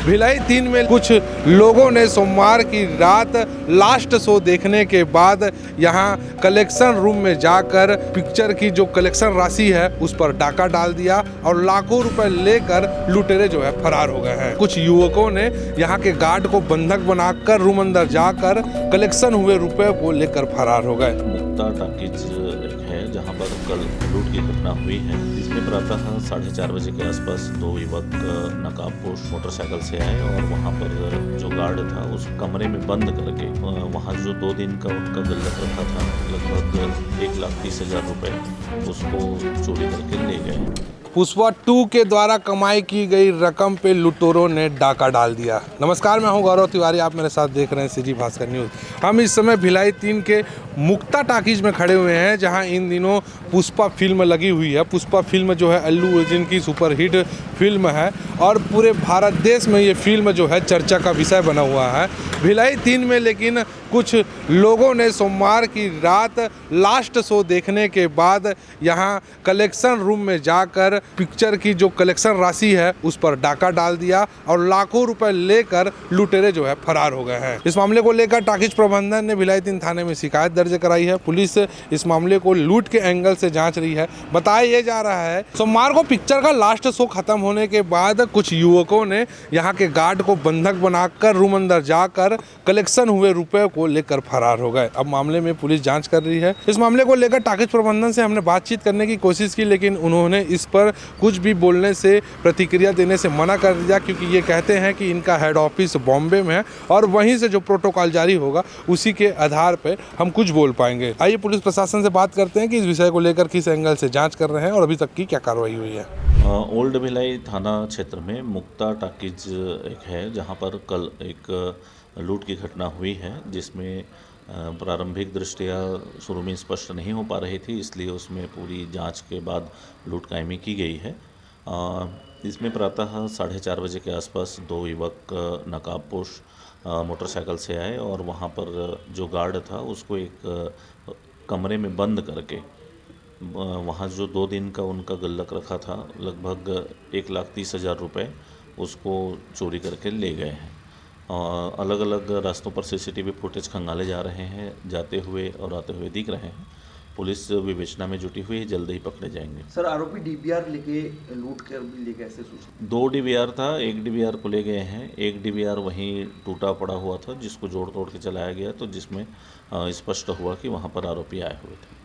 भिलाई 3 में कुछ लोगों ने सोमवार की रात लास्ट शो देखने के बाद यहां कलेक्शन रूम में जाकर पिक्चर की जो कलेक्शन राशि है उस पर डाका डाल दिया और लाखों रुपए लेकर लुटेरे जो है फरार हो गए हैं। कुछ युवकों ने यहां के गार्ड को बंधक बनाकर रूम अंदर जाकर कलेक्शन हुए रुपए को लेकर फरार हो गए। मुक्ता टाकीज है जहां पर कल लूट की घटना हुई है। इसमें प्रातः 4:30 बजे के आसपास दो युवक नकाबपोश मोटरसाइकिल से आए और वहां पर जो गार्ड था उस कमरे में बंद करके वहां जो 2 दिन का उनका गुल्लक रखा था लगभग 1,30,000 रुपए उसको चोरी करके ले गए। पुष्पा 2 के द्वारा कमाई की गई रकम पे लुटेरों ने डाका डाल दिया। नमस्कार, मैं हूं गौरव तिवारी, आप मेरे साथ देख रहे हैं सिटी भास्कर न्यूज़। हम इस समय भिलाई 3 के मुक्ता टाकीज में खड़े हुए हैं जहां इन दिनों पुष्पा फिल्म लगी हुई है। पुष्पा फिल्म जो है अल्लू अर्जुन की सुपरहिट फिल्म है और पूरे भारत देश में ये फिल्म जो है चर्चा का विषय बना हुआ है। भिलाई 3 में लेकिन कुछ लोगों ने सोमवार की रात लास्ट शो देखने के बाद यहाँ कलेक्शन रूम में जाकर पिक्चर की जो कलेक्शन राशि है उस पर डाका डाल दिया और लाखों रुपए लेकर लुटेरे जो है फरार हो गए हैं। इस मामले को लेकर टाकीज प्रबंधन ने भिलाई 3 थाने में शिकायत दर्ज कराई है। पुलिस इस मामले को लूट के एंगल से जांच रही है। बताया ये जा रहा है सोमवार को पिक्चर का लास्ट शो खत्म होने के बाद कुछ युवकों ने यहाँ के गार्ड को बंधक बनाकर रूम अंदर जाकर कलेक्शन हुए रुपए को लेकर फरार हो गए। अब मामले में पुलिस जांच कर रही है। इस मामले को लेकर टाकीज प्रबंधन से हमने बातचीत करने की कोशिश की लेकिन उन्होंने इस पर कुछ भी बोलने से, प्रतिक्रिया देने से मना कर दिया क्योंकि ये कहते हैं कि इनका हेड ऑफिस बॉम्बे में है और वहीं से जो प्रोटोकॉल जारी होगा उसी के आधार पर हम कुछ बोल पाएंगे। आइए पुलिस प्रशासन से बात करते हैं कि इस विषय को लेकर किस एंगल से जाँच कर रहे हैं और अभी तक की क्या कार्रवाई हुई है। ओल्ड भिलाई थाना क्षेत्र में मुक्ता टाकीज एक है जहां पर कल एक लूट की घटना हुई है जिसमें प्रारंभिक दृष्टया शुरू में स्पष्ट नहीं हो पा रही थी, इसलिए उसमें पूरी जांच के बाद लूट कायमी की गई है। इसमें प्रातः 4:30 बजे के आसपास दो युवक नकाबपोश मोटरसाइकिल से आए और वहां पर जो गार्ड था उसको एक कमरे में बंद करके वहाँ जो 2 दिन का उनका गुल्लक रखा था लगभग 1,30,000 रुपए उसको चोरी करके ले गए हैं। अलग अलग रास्तों पर सीसीटीवी फुटेज खंगाले जा रहे हैं, जाते हुए और आते हुए दिख रहे हैं। पुलिस विवेचना में जुटी हुई है, जल्द ही पकड़े जाएंगे। सर, आरोपी डीवीआर लेके लूट कर भी लेके ऐसे सूचना 2 डीवीआर था, 1 डीवीआर को ले गए हैं। 1 डीवीआर वहीं टूटा पड़ा हुआ था जिसको जोड़ तोड़ के चलाया गया तो जिसमें स्पष्ट हुआ कि वहाँ पर आरोपी आए हुए थे।